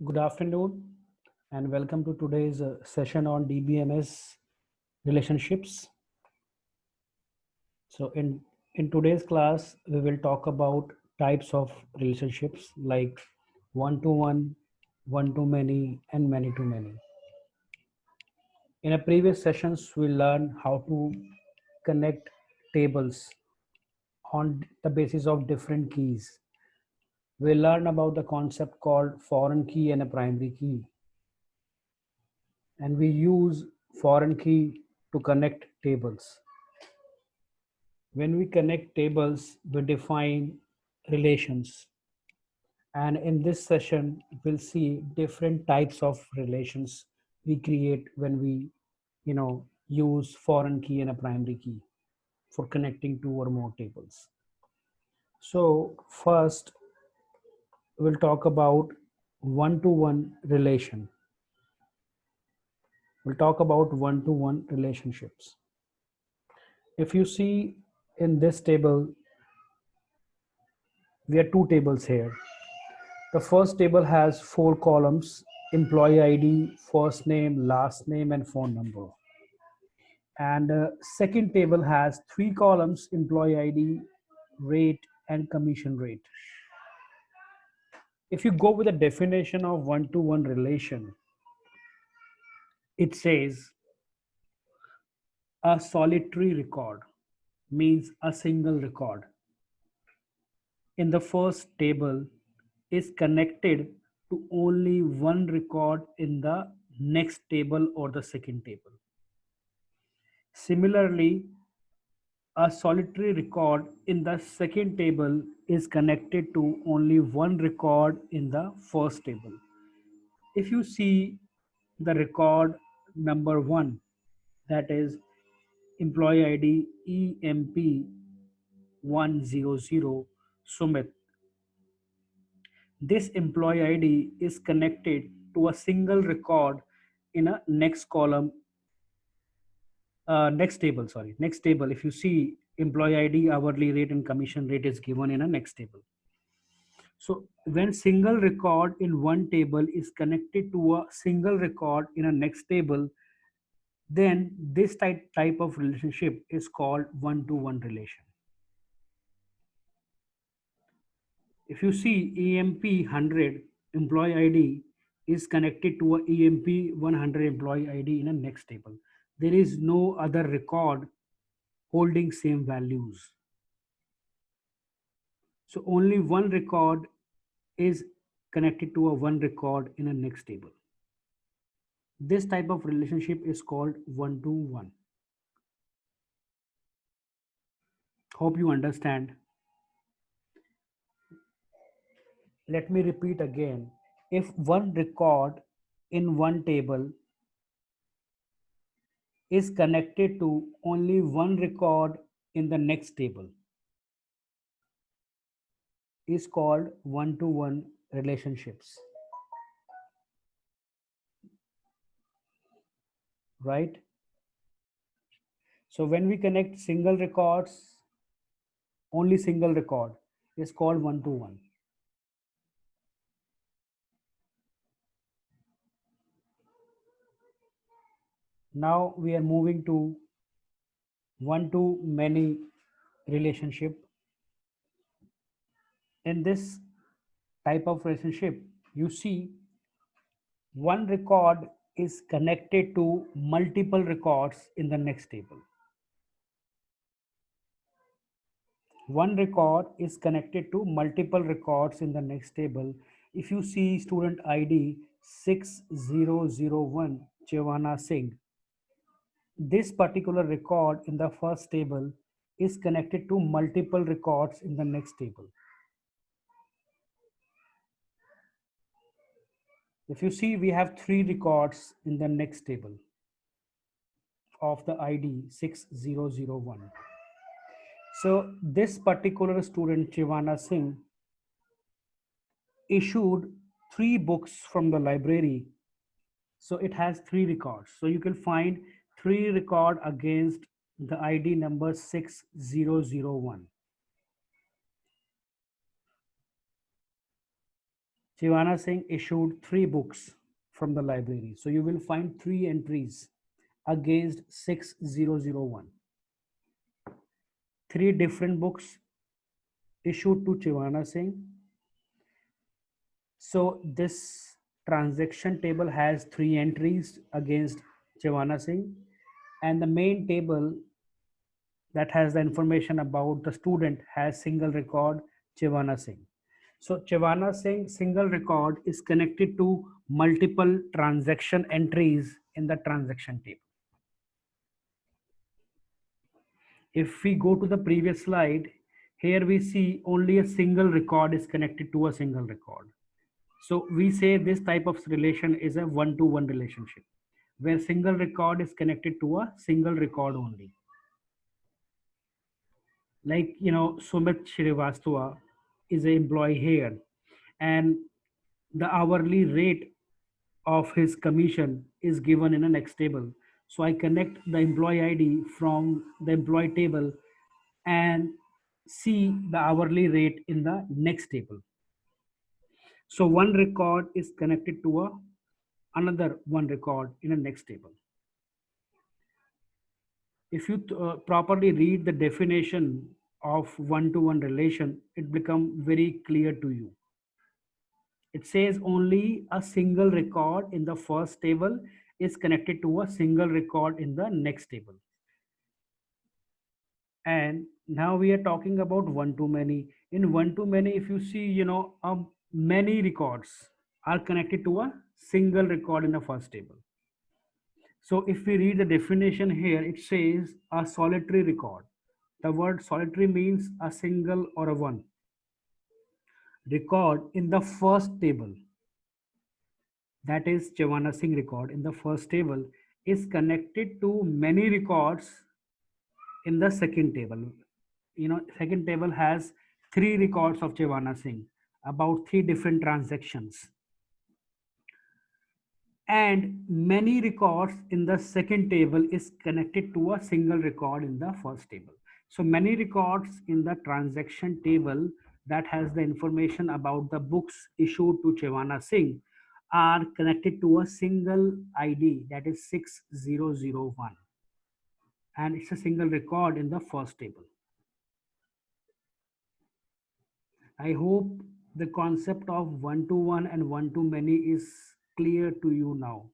Good afternoon and welcome to today's session on DBMS relationships. So in today's class we will talk about types of relationships like one to one, one to many and many to many. In a previous sessions we learned how to connect tables on the basis of different keys. We learned about the concept called foreign key and a primary key, and we use foreign key to connect tables. When we connect tables, we define relations. And in this session, we'll see different types of relations we create when we, use foreign key and a primary key for connecting two or more tables. So first, we'll talk about one-to-one relation. We'll talk about one-to-one relationships. If you see in this table, we have two tables here. The first table has four columns: employee ID, first name, last name, and phone number. And second table has three columns: employee ID, rate, and commission rate. If you go with the definition of one-to-one relation, it says a solitary record means a single record in the first table is connected to only one record in the next table or the second table. Similarly, a solitary record in the second table is connected to only one record in the first table. If you see the record number one, that is employee ID EMP 100 Sumit, this employee ID is connected to a single record in a next table. If you see employee ID, hourly rate, and commission rate is given in a next table. So when single record in one table is connected to a single record in a next table, then this type of relationship is called one-to-one relation. If you see EMP 100 employee ID is connected to a EMP 100 employee ID in a next table. There is no other record holding same values. So only one record is connected to a one record in a next table. This type of relationship is called one to one. Hope you understand. Let me repeat again. If one record in one table is connected to only one record in the next table, is called one to one relationships, right? So when we connect single records, only single record is called one to one. Now we are moving to one to many relationship. In this type of relationship, you see one record is connected to multiple records in the next table. One record is connected to multiple records in the next table. If you see student ID 6001 Chavana Singh, this particular record in the first table is connected to multiple records in the next table. If you see, we have three records in the next table of the ID 6001. So this particular student, Chivana Singh, issued three books from the library. So it has three records. So you can find three record against the ID number 6001. Chivana Singh issued 3 books from the library. So you will find 3 entries against 6001. 3 different books issued to Chivana Singh. So this transaction table has 3 entries against Chivana Singh, and the main table that has the information about the student has single record Chivana Singh. So Chivana Singh single record is connected to multiple transaction entries in the transaction table. If we go to the previous slide, here we see only a single record is connected to a single record. So we say this type of relation is a one-to-one relationship, where single record is connected to a single record only. Like, Sumit Shrivastava is an employee here, and the hourly rate of his commission is given in a next table. So I connect the employee ID from the employee table and see the hourly rate in the next table. So one record is connected to another one record in a next table. If you properly read the definition of one-to-one relation, it becomes very clear to you. It says only a single record in the first table is connected to a single record in the next table. And now we are talking about one-to-many. In one-to-many, if you see, many records are connected to a single record in the first table. So if we read the definition here, it says a solitary record. The word solitary means a single or a one record in the first table, that is Chivana Singh record in the first table, is connected to many records in the second table. Second table has 3 records of Chivana Singh, about 3 different transactions, and many records in the second table is connected to a single record in the first table. So many records in the transaction table that has the information about the books issued to Chivana Singh are connected to a single ID, that is 6001, and it's a single record in the first table. I hope the concept of one-to-one and one-to-many is clear to you now.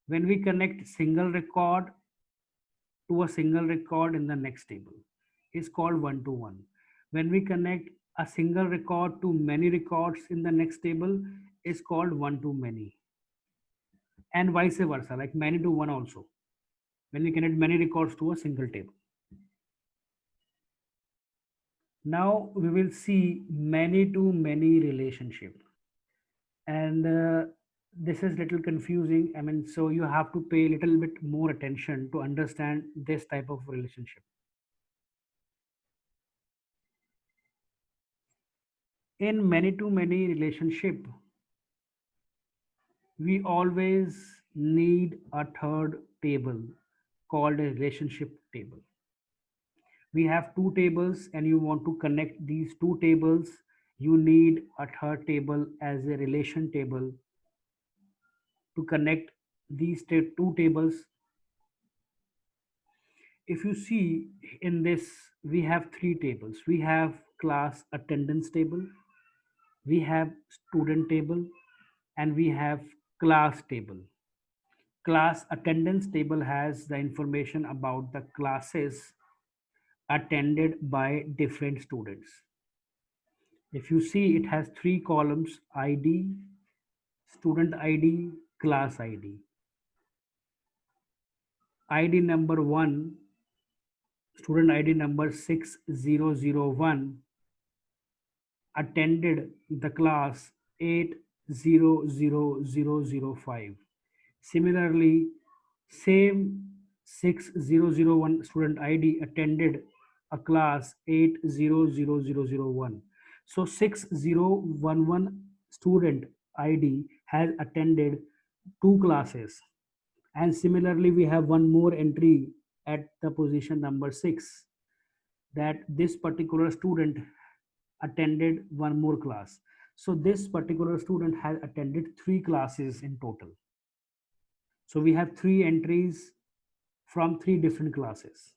When we connect single record to a single record in the next table is called one-to-one. When we connect a single record to many records in the next table is called one-to-many. And vice versa, like many to one also, when we connect many records to a single table. Now we will see many to many relationship. And this is little confusing. I mean, so you have to pay a little bit more attention to understand this type of relationship. In many to many relationship, we always need a third table called a relationship table. We have 2 tables and you want to connect these 2 tables, you need a third table as a relation table to connect these 2 tables. If you see in this, we have 3 tables. We have class attendance table, we have student table, and we have class table. Class attendance table has the information about the classes attended by different students. If you see, it has 3 columns: ID, student ID, class ID. ID number 1, student ID number 6001 attended the class 800005. Similarly, same 6001 student ID attended a class 800001. So 6011 student ID has attended 2 classes. And similarly, we have one more entry at the position number 6, that this particular student attended one more class. So this particular student has attended 3 classes in total. So we have 3 entries from 3 different classes.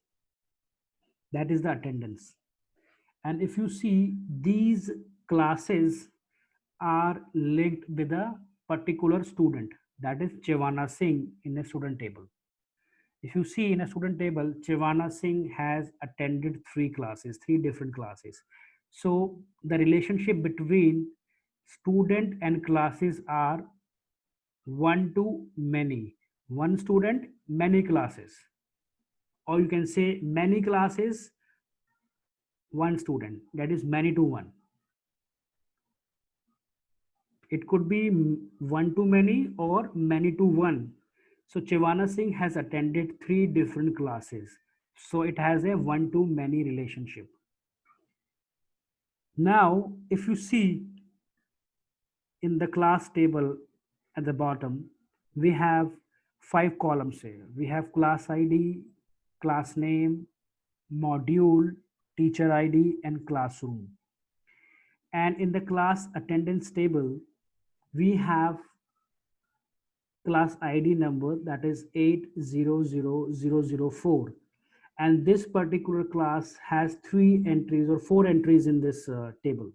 That is the attendance. And if you see, these classes are linked with a particular student, that is Chevana Singh in a student table. If you see in a student table, Chevana Singh has attended 3 classes, 3 different classes. So the relationship between student and classes are one to many. One student, many classes. Or you can say many classes, one student. That is many to one. It could be one to many or many to one. So Chivana Singh has attended 3 different classes. So it has a one to many relationship. Now, if you see in the class table at the bottom, we have 5 columns here. We have class ID, class name, module, teacher ID, and classroom. And in the class attendance table, we have class ID number, that is 800004, and this particular class has 3 entries or 4 entries in this table.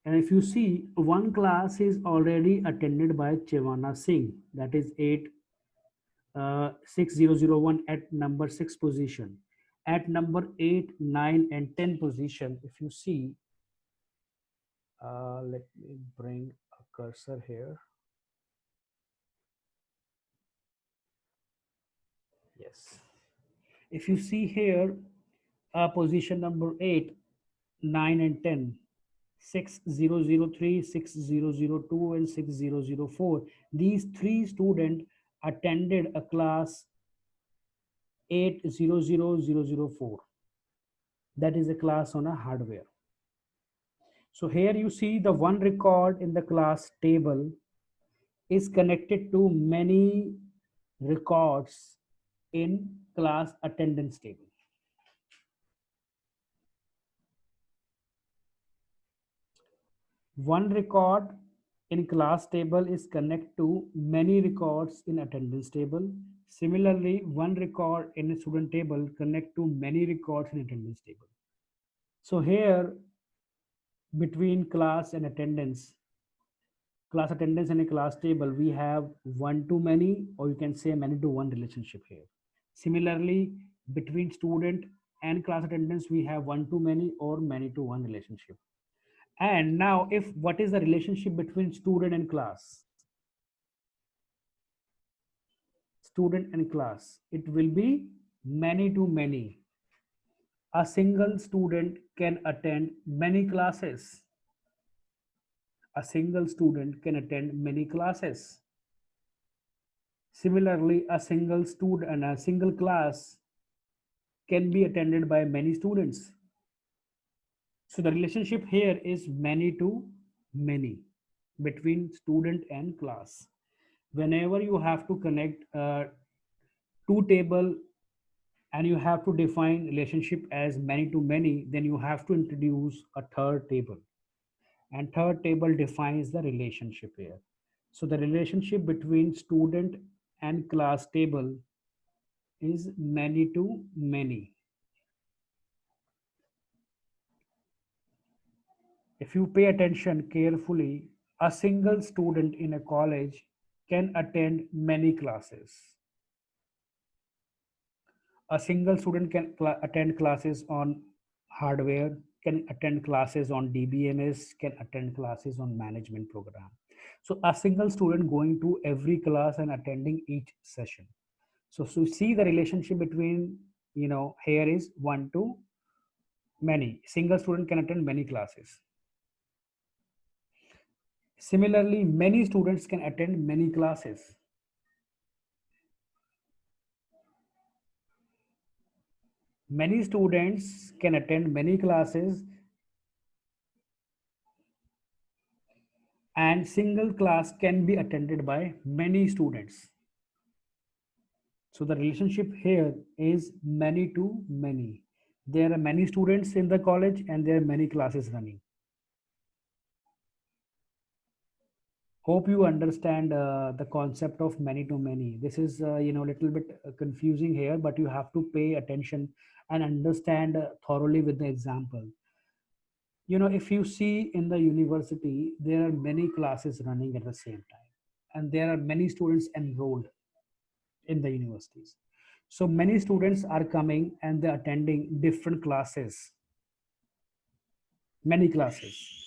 And if you see, one class is already attended by Chevana Singh, that is 6001 at number 6 position. At number 8, 9, and 10 position, if you see, let me bring a cursor here. Yes. If you see here, position number 8, 9, and 10, 6003, 6002, and 6004. These 3 students attended a class 800004. That is a class on a hardware. So here you see the one record in the class table is connected to many records in class attendance table. One record in class table is connected to many records in attendance table. Similarly, one record in a student table connect to many records in attendance table. So here, between class attendance and a class table, we have one to many, or you can say many to one relationship here. Similarly, between student and class attendance, we have one to many or many to one relationship. And now, if what is the relationship between student and class? Student and class, it will be many to many. A single student can attend many classes. A single student can attend many classes. Similarly, a single student and a single class can be attended by many students. So the relationship here is many to many between student and class. Whenever you have to connect two table and you have to define relationship as many to many, then you have to introduce a third table, and third table defines the relationship here. So the relationship between student and class table is many to many. If you pay attention carefully, a single student in a college can attend many classes. A single student can attend classes on hardware, can attend classes on DBMS, can attend classes on management program. So a single student going to every class and attending each session. So see the relationship between, here is one to many. Single student can attend many classes. Similarly, many students can attend many classes. Many students can attend many classes, and single class can be attended by many students. So the relationship here is many to many. There are many students in the college and there are many classes running. Hope you understand the concept of many to many. This is a little bit confusing here, but you have to pay attention and understand thoroughly with the example. If you see in the university, there are many classes running at the same time, and there are many students enrolled in the universities. So many students are coming and they're attending different classes, many classes.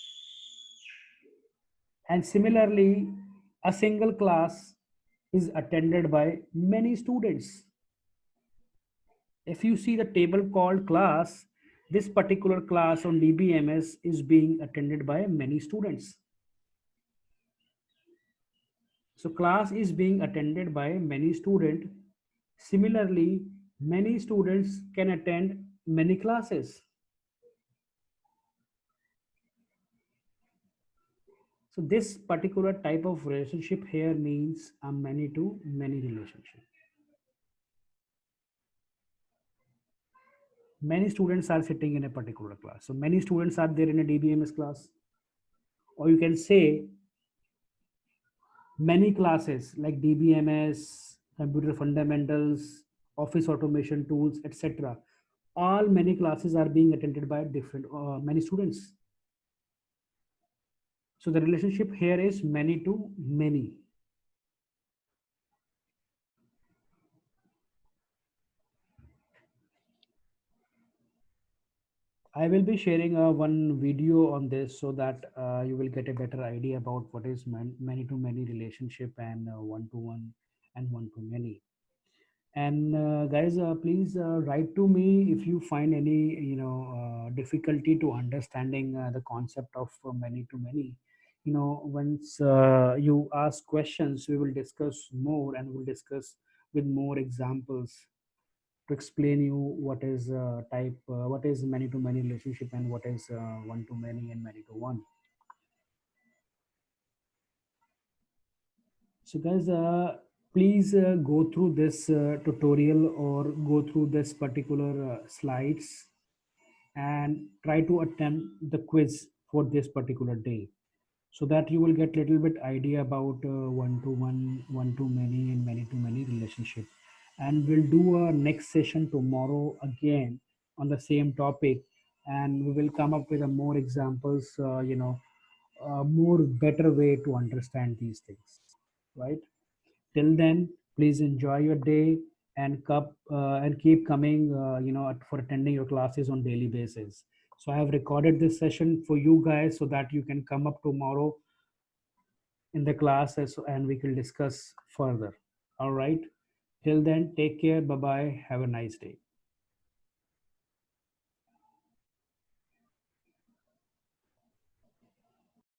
And similarly, a single class is attended by many students. If you see the table called class, this particular class on DBMS is being attended by many students. So class is being attended by many students. Similarly, many students can attend many classes. So this particular type of relationship here means a many to many relationship. Many students are sitting in a particular class. So many students are there in a DBMS class. Or you can say many classes like DBMS, computer fundamentals, office automation tools, etc. All many classes are being attended by different many students. So the relationship here is many to many. I will be sharing one video on this so that you will get a better idea about what is many to many relationship and one to one and one to many. And guys, please write to me if you find any difficulty to understanding the concept of many to many. Once you ask questions, we will discuss more and we'll discuss with more examples to explain you what is many to many relationship and what is one to many and many to one. So guys, please go through this tutorial or go through this particular slides and try to attempt the quiz for this particular day, so that you will get little bit idea about one to one, one to many and many to many relationship. And we'll do a next session tomorrow again on the same topic, and we will come up with a more examples, more better way to understand these things, right? Till then, please enjoy your day and keep coming, for attending your classes on daily basis. So I have recorded this session for you guys so that you can come up tomorrow in the classes and we can discuss further. All right. Till then, take care. Bye bye. Have a nice day.